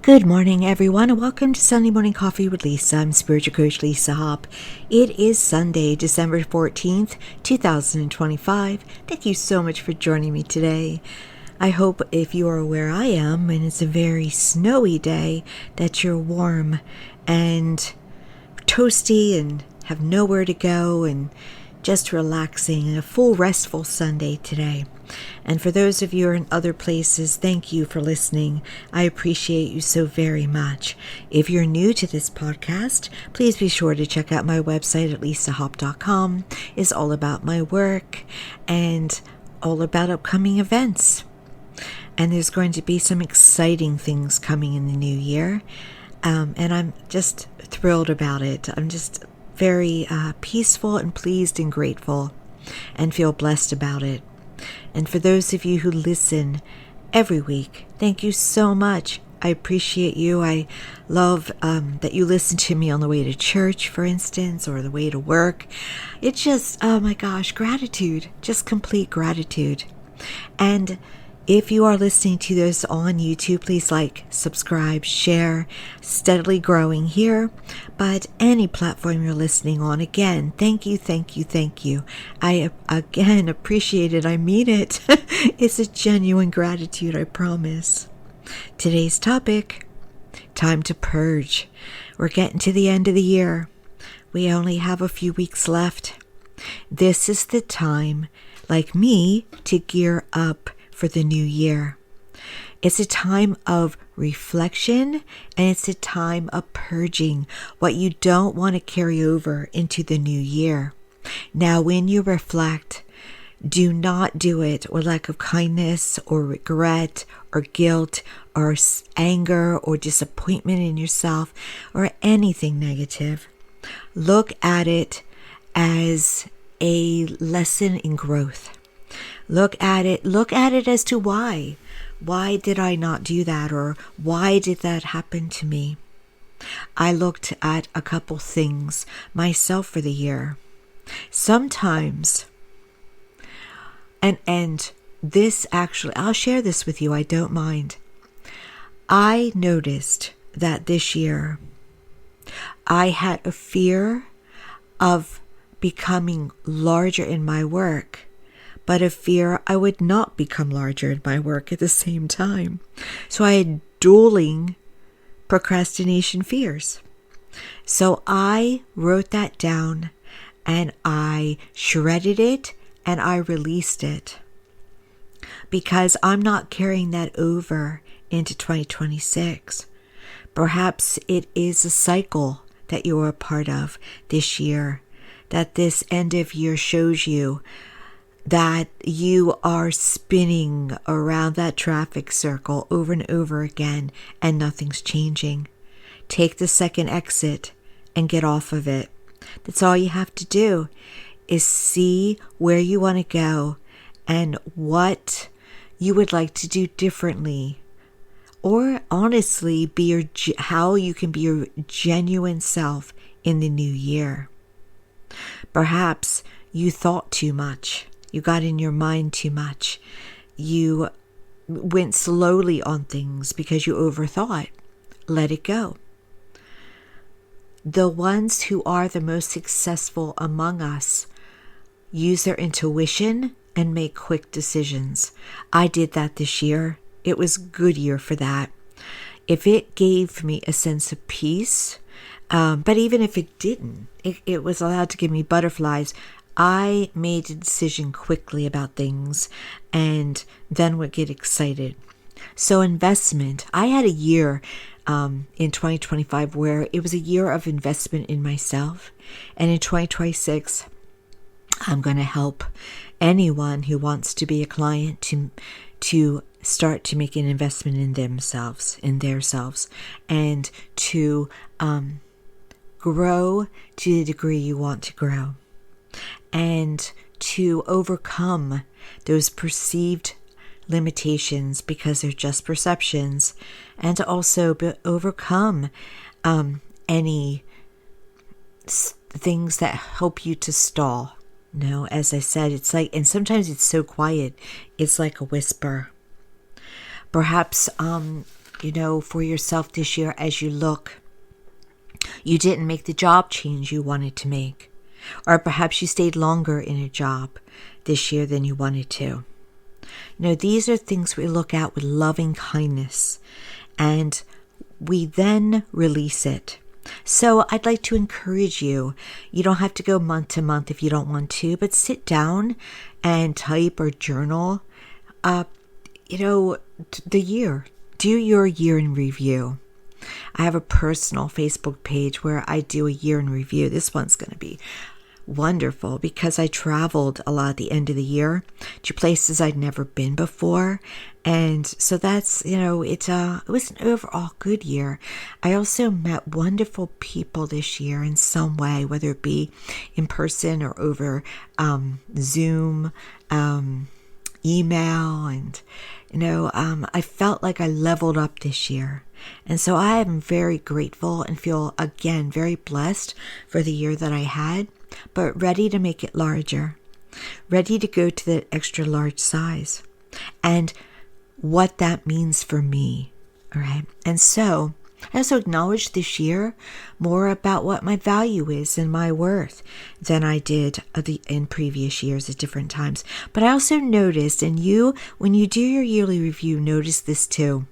Good morning, everyone, and welcome to Sunday Morning Coffee with Lisa. I'm Spiritual Coach Lisa Hopp. It is Sunday, December 14th, 2025. Thank you so much for joining me today. I hope if you are where I am, and it's a very snowy day, that you're warm and toasty and have nowhere to go and just relaxing, and a full restful Sunday today. And for those of you who are in other places, thank you for listening. I appreciate you so very much. If you're new to this podcast, please be sure to check out my website at lisahopp.com. It's all about my work and all about upcoming events. And there's going to be some exciting things coming in the new year. And I'm just thrilled about it. I'm just very peaceful and pleased and grateful and feel blessed about it. And for those of you who listen every week, thank you so much. I appreciate you. I love that you listen to me on the way to church, for instance, or the way to work. It's just, oh my gosh, gratitude, just complete gratitude. And if you are listening to this on YouTube, please like, subscribe, share. Steadily growing here, but any platform you're listening on, again, thank you, thank you, thank you. I, again, appreciate it. I mean it. It's a genuine gratitude, I promise. Today's topic, time to purge. We're getting to the end of the year. We only have a few weeks left. This is the time, like me, to gear up for the new year. It's a time of reflection, and it's a time of purging what you don't want to carry over into the new year. Now, when you reflect, do not do it with lack of kindness or regret or guilt or anger or disappointment in yourself or anything negative. Look at it as a lesson in growth. Look at it as to why. Why did I not do that? Or why did that happen to me? I looked at a couple things myself for the year. Sometimes, and this actually, I'll share this with you, I don't mind. I noticed that this year I had a fear of becoming larger in my work, but a fear I would not become larger in my work at the same time. So I had dueling procrastination fears. So I wrote that down and I shredded it and I released it, because I'm not carrying that over into 2026. Perhaps it is a cycle that you're a part of this year, that this end of year shows you that you are spinning around that traffic circle over and over again and nothing's changing. Take the second exit and get off of it. That's all you have to do, is see where you want to go and what you would like to do differently. Or honestly, how you can be your genuine self in the new year. Perhaps you thought too much. You got in your mind too much. You went slowly on things because you overthought. Let it go. The ones who are the most successful among us use their intuition and make quick decisions. I did that this year. It was a good year for that. If it gave me a sense of peace, but even if it didn't, it was allowed to give me butterflies. I made a decision quickly about things and then would get excited. So investment, I had a year in 2025 where it was a year of investment in myself. And in 2026, I'm going to help anyone who wants to be a client to start to make an investment in themselves, and to grow to the degree you want to grow, and to overcome those perceived limitations because they're just perceptions, and to also overcome any things that help you to stall. No, as I said, it's like, and sometimes it's so quiet, it's like a whisper. Perhaps for yourself this year as you look. You didn't make the job change you wanted to make. Or perhaps you stayed longer in a job this year than you wanted to. These are things we look at with loving kindness, and we then release it. So I'd like to encourage you. You don't have to go month to month if you don't want to, but sit down and type or journal, the year. Do your year in review. I have a personal Facebook page where I do a year in review. This one's going to be wonderful because I traveled a lot at the end of the year to places I'd never been before. And so that's, it was an overall good year. I also met wonderful people this year in some way, whether it be in person or over Zoom, email, and, I felt like I leveled up this year. And so I am very grateful and feel, again, very blessed for the year that I had, but ready to make it larger, ready to go to the extra large size, and what that means for me. All right. And so I also acknowledge this year more about what my value is and my worth than I did in previous years at different times. But I also noticed, and when you do your yearly review, notice this too.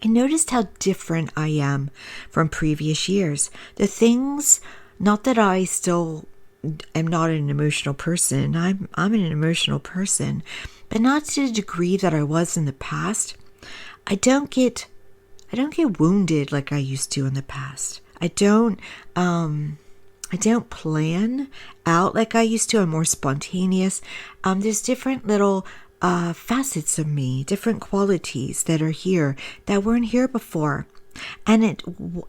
I noticed how different I am from previous years. The things, not that I still am not an emotional person. I'm an emotional person, but not to the degree that I was in the past. I don't get wounded like I used to in the past. I don't plan out like I used to. I'm more spontaneous. There's different little facets of me, different qualities that are here that weren't here before. And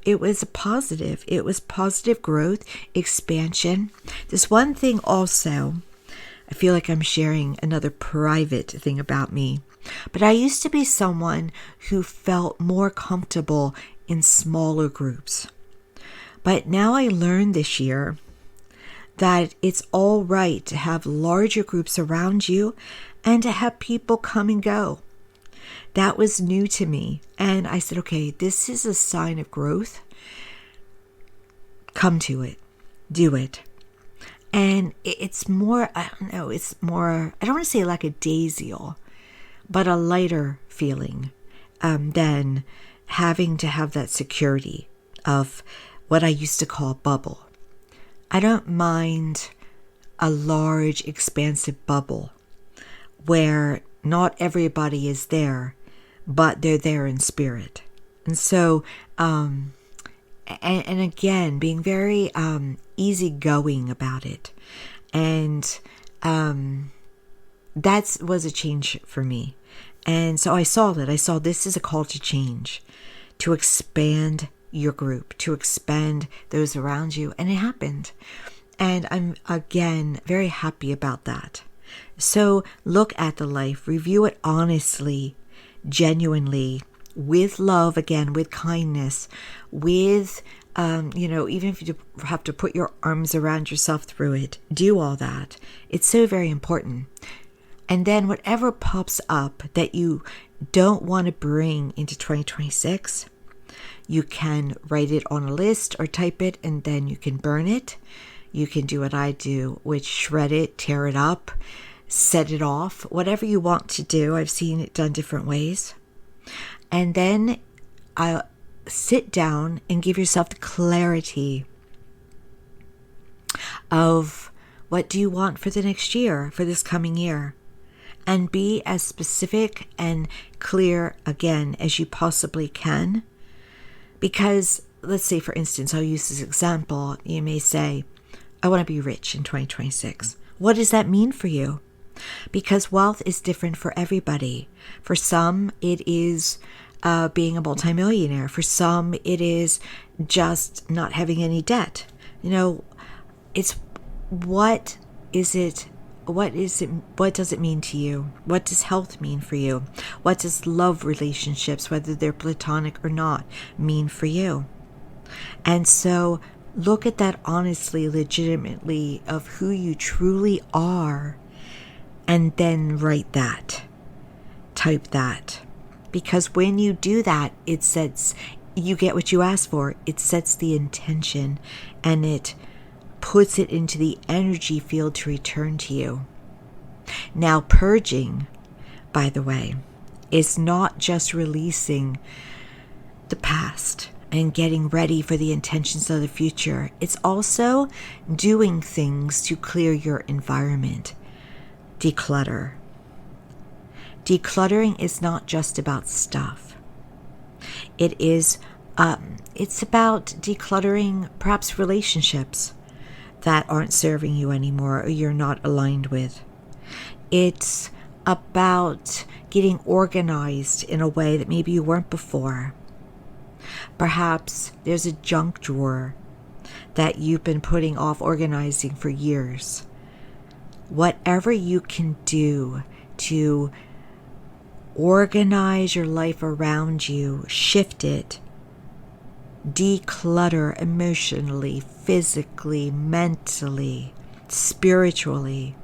it was a positive. It was positive growth, expansion. This one thing also, I feel like I'm sharing another private thing about me. But I used to be someone who felt more comfortable in smaller groups. But now I learned this year that it's all right to have larger groups around you and to have people come and go. That was new to me. And I said, okay, this is a sign of growth. Come to it. Do it. And it's more, I don't want to say lackadaisical, but a lighter feeling than having to have that security of what I used to call bubble. I don't mind a large, expansive bubble where not everybody is there, but they're there in spirit. And so, and again, being very easygoing about it. And that was a change for me. And so I saw this is a call to change, to expand your group, to expand those around you. And it happened. And I'm, again, very happy about that. So look at the life, review it honestly, genuinely, with love, again, with kindness, with, even if you have to put your arms around yourself through it, do all that. It's so very important. And then whatever pops up that you don't want to bring into 2026, you can write it on a list or type it, and then you can burn it. You can do what I do, which shred it, tear it up, set it off, whatever you want to do. I've seen it done different ways. And then I'll sit down and give yourself the clarity of what do you want for the next year, for this coming year. And be as specific and clear, again, as you possibly can. Because, let's say, for instance, I'll use this example. You may say, I want to be rich in 2026. What does that mean for you? Because wealth is different for everybody. For some, it is being a multimillionaire. For some, it is just not having any debt. It's what is it? What does it mean to you? What does health mean for you? What does love relationships, whether they're platonic or not, mean for you? And so look at that honestly, legitimately, of who you truly are, and then write that. Type that. Because when you do that, you get what you ask for. It sets the intention and it puts it into the energy field to return to you. Now, purging, by the way, is not just releasing the past and getting ready for the intentions of the future. It's also doing things to clear your environment. Declutter. Decluttering is not just about stuff. It's about decluttering perhaps relationships that aren't serving you anymore or you're not aligned with. It's about getting organized in a way that maybe you weren't before. Perhaps there's a junk drawer that you've been putting off organizing for years. Whatever you can do to organize your life around you, shift it, declutter emotionally, physically, mentally, spiritually,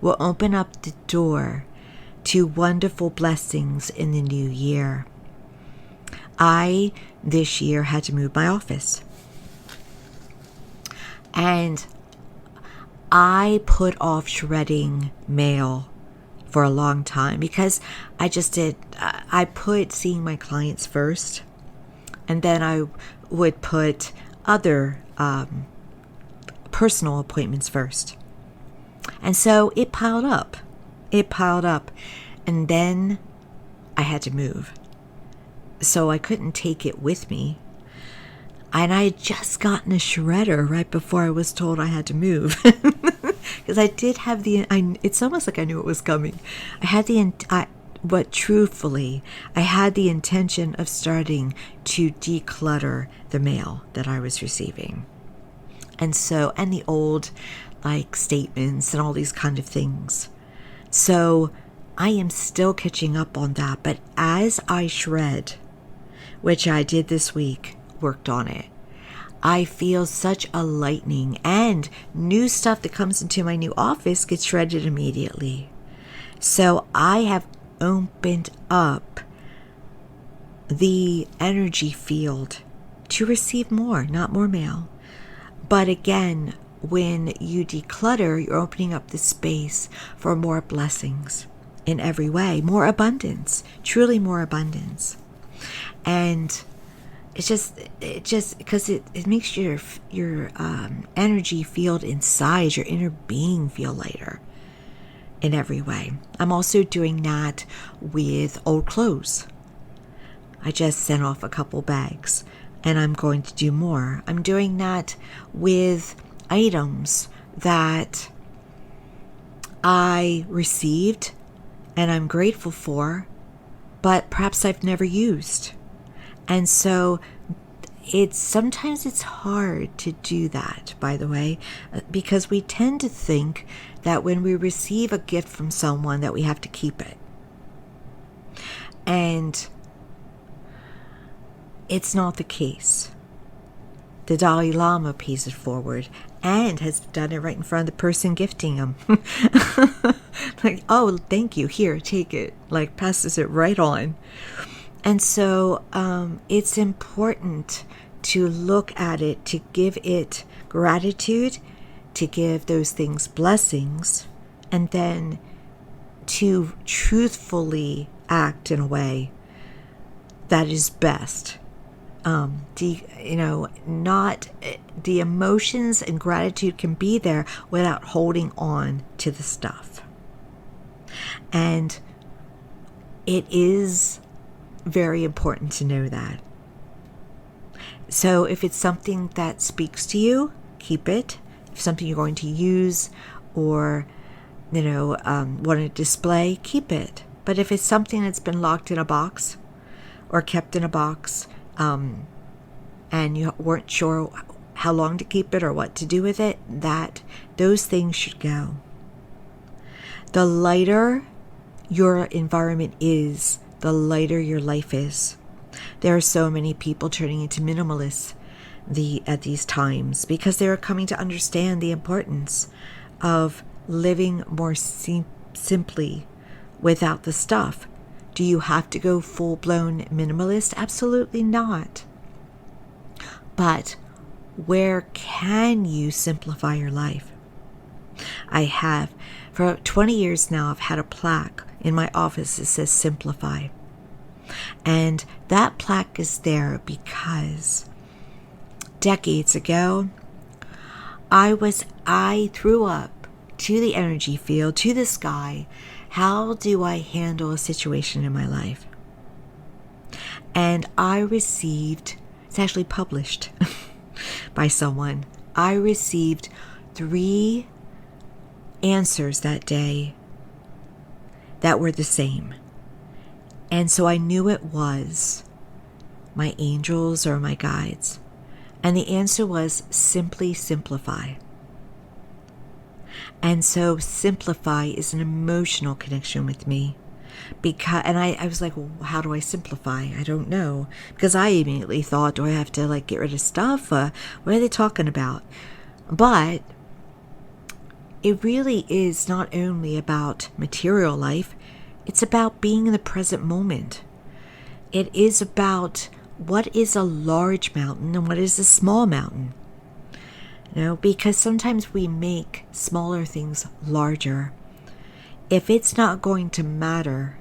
will open up the door to wonderful blessings in the new year. I, this year, had to move my office. And I put off shredding mail for a long time because I put seeing my clients first, and then I would put other personal appointments first. And so it piled up. And then I had to move. So I couldn't take it with me. And I had just gotten a shredder right before I was told I had to move. Because I did have it's almost like I knew it was coming. But truthfully, I had the intention of starting to declutter the mail that I was receiving. And the old statements and all these kind of things. So I am still catching up on that. But as I shred, which I did this week, worked on it, I feel such a lightening, and new stuff that comes into my new office gets shredded immediately. So I have opened up the energy field to receive more, not more mail. But again, when you declutter, you're opening up the space for more blessings in every way, more abundance, truly more abundance. And it's just because it makes your energy field inside, your inner being, feel lighter in every way. I'm also doing that with old clothes. I just sent off a couple bags, and I'm going to do more. I'm doing that with items that I received and I'm grateful for, but perhaps I've never used. And so sometimes it's hard to do that, by the way, because we tend to think that when we receive a gift from someone that we have to keep it. And it's not the case. The Dalai Lama pays it forward and has done it right in front of the person gifting him. Oh, thank you. Here, take it. Passes it right on. And so it's important to look at it, to give it gratitude, to give those things blessings, and then to truthfully act in a way that is best. Not the emotions and gratitude can be there without holding on to the stuff. And it is very important to know that. So if it's something that speaks to you, keep it. If something you're going to use or, want to display, keep it. But if it's something that's been locked in a box or kept in a box, and you weren't sure how long to keep it or what to do with it, those things should go. The lighter your environment is, the lighter your life is. There are so many people turning into minimalists at these times because they are coming to understand the importance of living more simply without the stuff Do you have to go full-blown minimalist? Absolutely not. But where can you simplify your life? I have. For 20 years now, I've had a plaque in my office that says simplify. And that plaque is there because decades ago, I threw up to the energy field, to the sky, how do I handle a situation in my life? And I received, it's actually published by someone, I received 3 answers that day that were the same. And so I knew it was my angels or my guides. And the answer was simply simplify. And so simplify is an emotional connection with me. And I was like, well, how do I simplify? I don't know. Because I immediately thought, do I have to get rid of stuff? What are they talking about? But it really is not only about material life, it's about being in the present moment. It is about what is a large mountain and what is a small mountain. Because sometimes we make smaller things larger. If it's not going to matter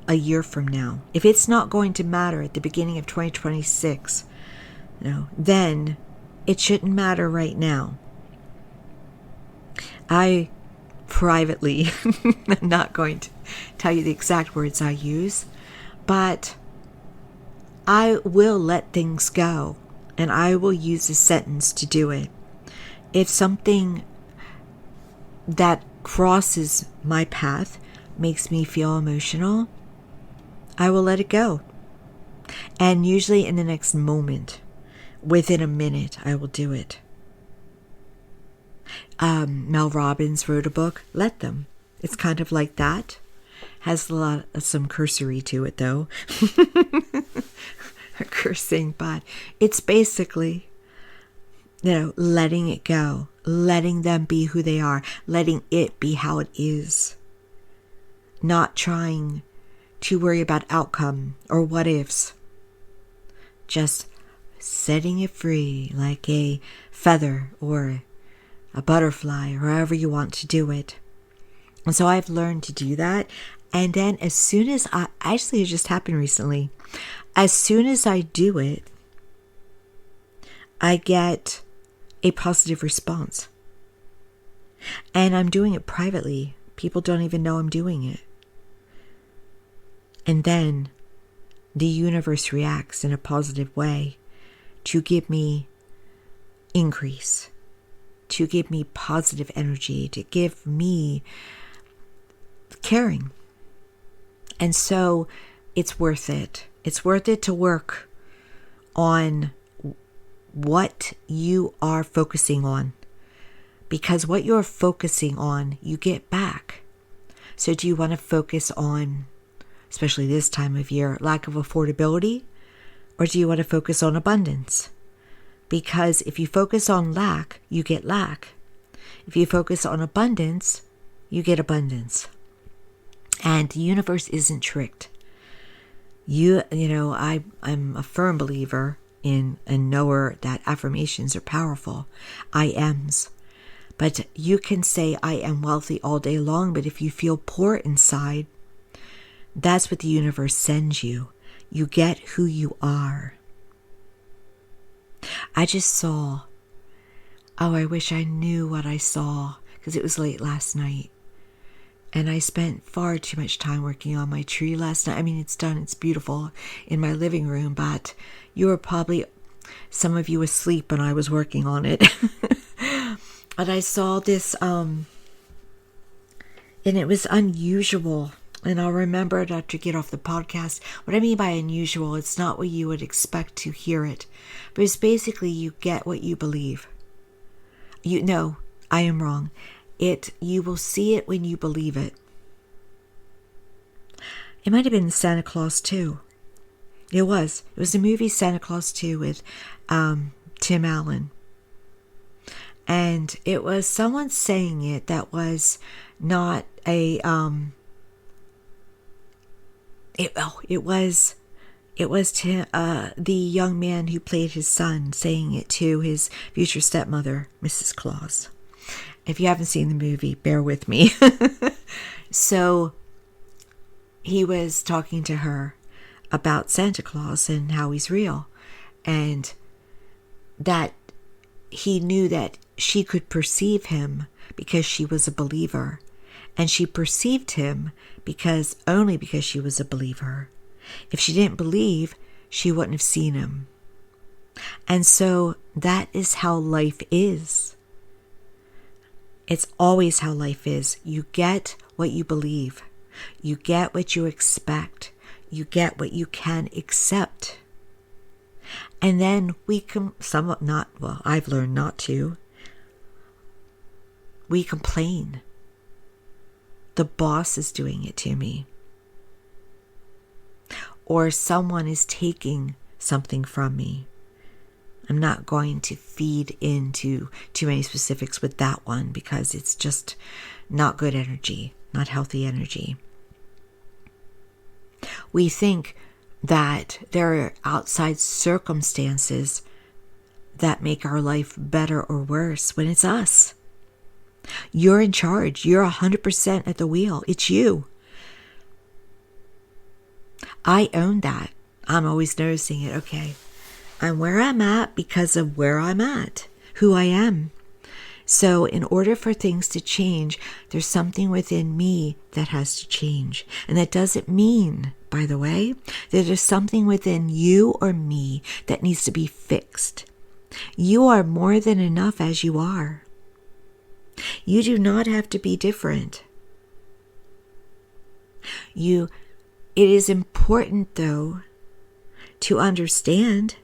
a year from now, if it's not going to matter at the beginning of 2026, then it shouldn't matter right now. I privately, I'm not going to tell you the exact words I use, but I will let things go, and I will use a sentence to do it. If something that crosses my path makes me feel emotional, I will let it go. And usually in the next moment, within a minute, I will do it. Mel Robbins wrote a book, Let Them. It's kind of like that. Has some cursory to it, though. Cursing, but it's basically, letting it go, letting them be who they are, letting it be how it is. Not trying to worry about outcome or what ifs. Just setting it free like a feather or a butterfly, or however you want to do it. And so I've learned to do that. And then as soon as actually it just happened recently, as soon as I do it, I get a positive response. And I'm doing it privately. People don't even know I'm doing it. And then the universe reacts in a positive way to give me increase, to give me positive energy, to give me caring. And so it's worth it. It's worth it to work on what you are focusing on. Because what you're focusing on, you get back. So do you want to focus on, especially this time of year, lack of affordability? Or do you want to focus on abundance? Because if you focus on lack, you get lack. If you focus on abundance, you get abundance. And the universe isn't tricked. I'm a firm believer in and knower that affirmations are powerful. I ams. But you can say I am wealthy all day long, but if you feel poor inside, that's what the universe sends you. You get who you are. I just saw, I wish I knew what I saw, because it was late last night. And I spent far too much time working on my tree last night. I mean, it's done, it's beautiful in my living room, but you were probably, some of you asleep when I was working on it. But I saw this, and it was unusual. And I'll remember it after I get off the podcast. What I mean by unusual, it's not what you would expect to hear it. But it's basically you get what you believe. I am wrong. You will see it when you believe it. It might have been Santa Claus 2. It was the movie Santa Claus 2 with Tim Allen. And it was someone saying it that was not a It was to the young man who played his son saying it to his future stepmother, Mrs. Claus. If you haven't seen the movie, bear with me. So he was talking to her about Santa Claus and how he's real, and that he knew that she could perceive him because she was a believer, and she perceived him only because she was a believer. If she didn't believe, she wouldn't have seen him. And so that is how life is. It's always how life is. You get what you believe. You get what you expect. You get what you can accept. And then we can I've learned not to. We complain. The boss is doing it to me. Or someone is taking something from me. I'm not going to feed into too many specifics with that one because it's just not good energy, not healthy energy. We think that there are outside circumstances that make our life better or worse when it's us. You're in charge. You're 100% at the wheel. It's you. I own that. I'm always noticing it. Okay, I'm where I'm at because of where I'm at, who I am. So in order for things to change, there's something within me that has to change. And that doesn't mean, by the way, that there's something within you or me that needs to be fixed. You are more than enough as you are. You do not have to be different. It is important, though, to understand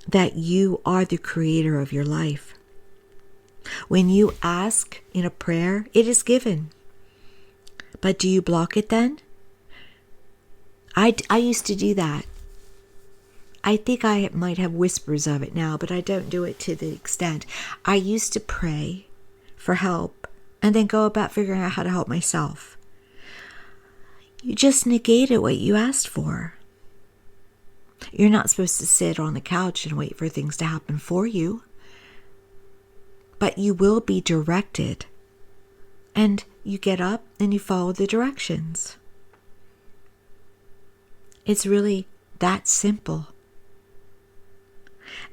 that you are the creator of your life. When you ask in a prayer, it is given. But do you block it then? I used to do that. I think I might have whispers of it now, but I don't do it to the extent. I used to pray for help and then go about figuring out how to help myself. You just negated what you asked for. You're not supposed to sit on the couch and wait for things to happen for you. But you will be directed. And you get up and you follow the directions. It's really that simple.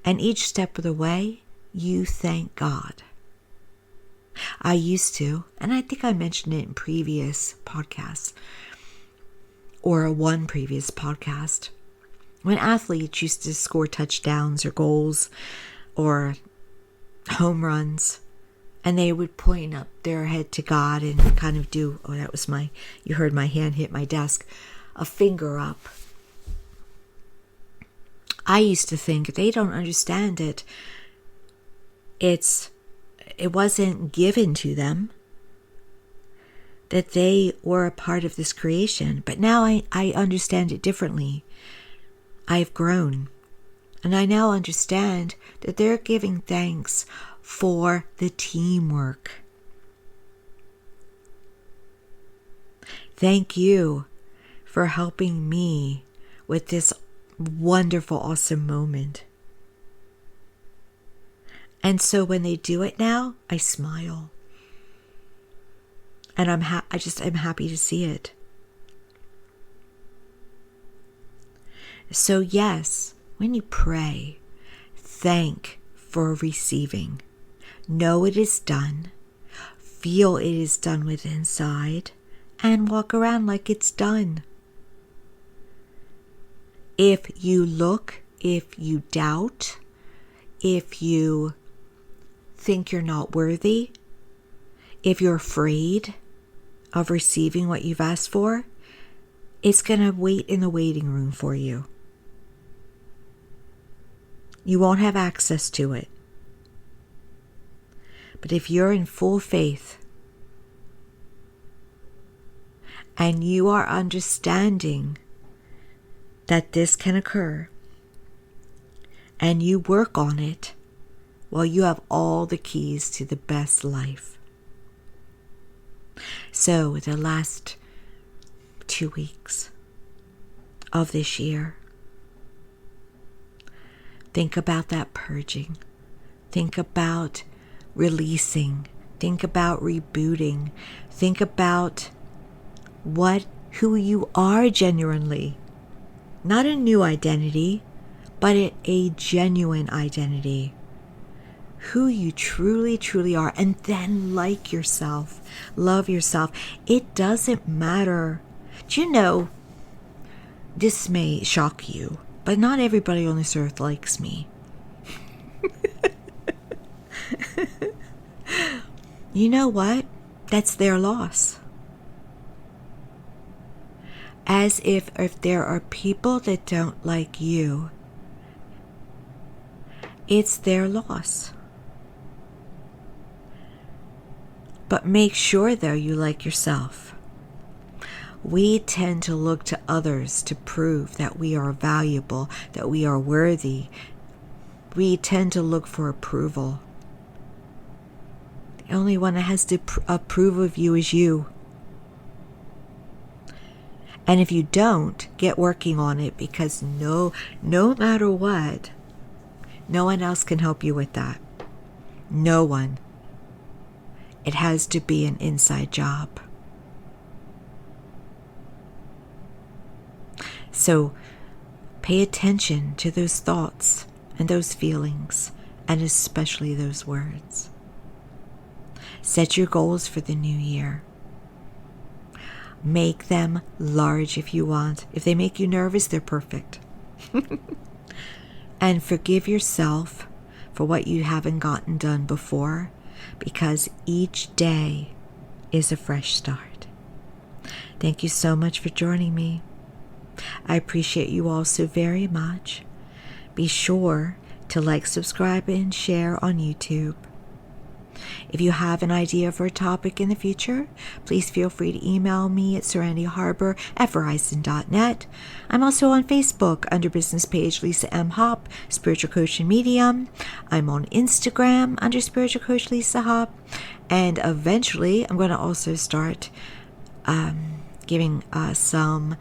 And each step of the way, you thank God. I used to, and I think I mentioned it in previous podcasts, or one previous podcast, when athletes used to score touchdowns or goals or home runs, and they would point up their head to God and kind of do, you heard my hand hit my desk, a finger up. I used to think they don't understand it. It wasn't given to them, that they were a part of this creation. But now I understand it differently. I've grown. And I now understand that they're giving thanks for the teamwork. Thank you for helping me with this wonderful, awesome moment. And so when they do it now, I smile. And I'm happy to see it. So yes, when you pray, thank for receiving. Know it is done. Feel it is done with inside. And walk around like it's done. If you look, if you doubt, if you think you're not worthy, if you're afraid of receiving what you've asked for, it's going to wait in the waiting room for you. You won't have access to it. But if you're in full faith and you are understanding that this can occur and you work on it, well, you have all the keys to the best life. So the last 2 weeks, of this year. Think about that purging. Think about releasing. Think about rebooting. Think about who you are genuinely. Not a new identity, but a genuine identity. Who you truly, truly are. And then like yourself. Love yourself. It doesn't matter. Do you know, this may shock you, but not everybody on this earth likes me. You know what? That's their loss. As if there are people that don't like you, it's their loss. But make sure, though, you like yourself. We tend to look to others to prove that we are valuable, that we are worthy. We tend to look for approval. The only one that has to approve of you is you. And if you don't, get working on it, because no matter what, no one else can help you with that. No one. It has to be an inside job. So pay attention to those thoughts and those feelings, and especially those words. Set your goals for the new year. Make them large if you want. If they make you nervous, they're perfect. And forgive yourself for what you haven't gotten done before, because each day is a fresh start. Thank you so much for joining me. I appreciate you all so very much. Be sure to like, subscribe, and share on YouTube. If you have an idea for a topic in the future, please feel free to email me at serenity.harbor@verizon.net. I'm also on Facebook under business page Lisa M. Hop, Spiritual Coach and Medium. I'm on Instagram under Spiritual Coach Lisa Hop. And eventually, I'm going to also start giving some,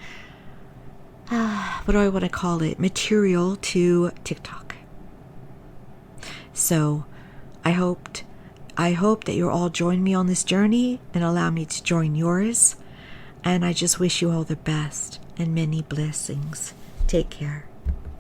what do I want to call it, material to TikTok. So I hope that you'll all join me on this journey and allow me to join yours. And I just wish you all the best and many blessings. Take care.